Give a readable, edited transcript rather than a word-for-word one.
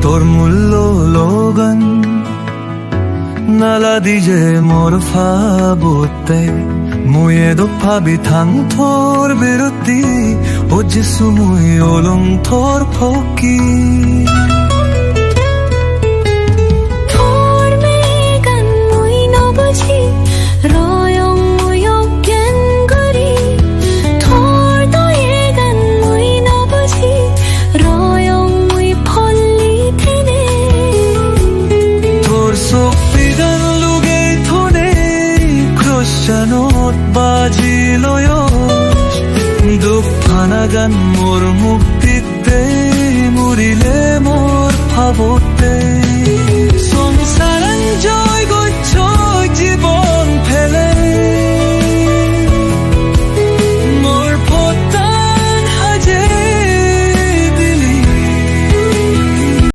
তোর মূল্য লগন নালাদিজে মোর ফাবোতে মুয়েদো ফাবি থাং থোর বিরতি ও যিসু মুই ওলং থোর ফকি বাজিলয় দুঃখ নাগান মোর মুখ